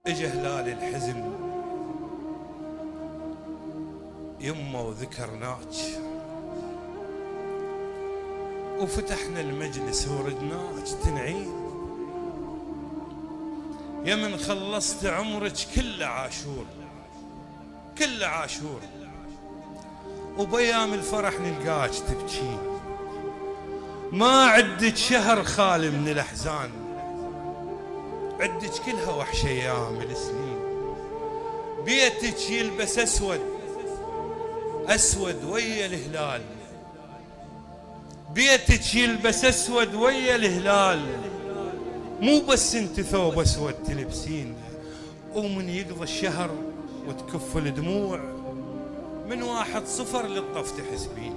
اجى هلال الحزن يمه وذكرناك، وفتحنا المجلس وردناك تنعين، يا من خلصت عمرك كله عاشور كله عاشور، وبيام الفرح نلقاك تبكين، ما عدك شهر خالي من الاحزان، عدك كلها وحش ايام السنين، بيتك يلبس اسود اسود ويا الهلال، بيتك يلبس اسود ويا الهلال، مو بس انت ثوب اسود تلبسين، ومن يقضى الشهر وتكف الدموع من 1-0 للطف تحسبين.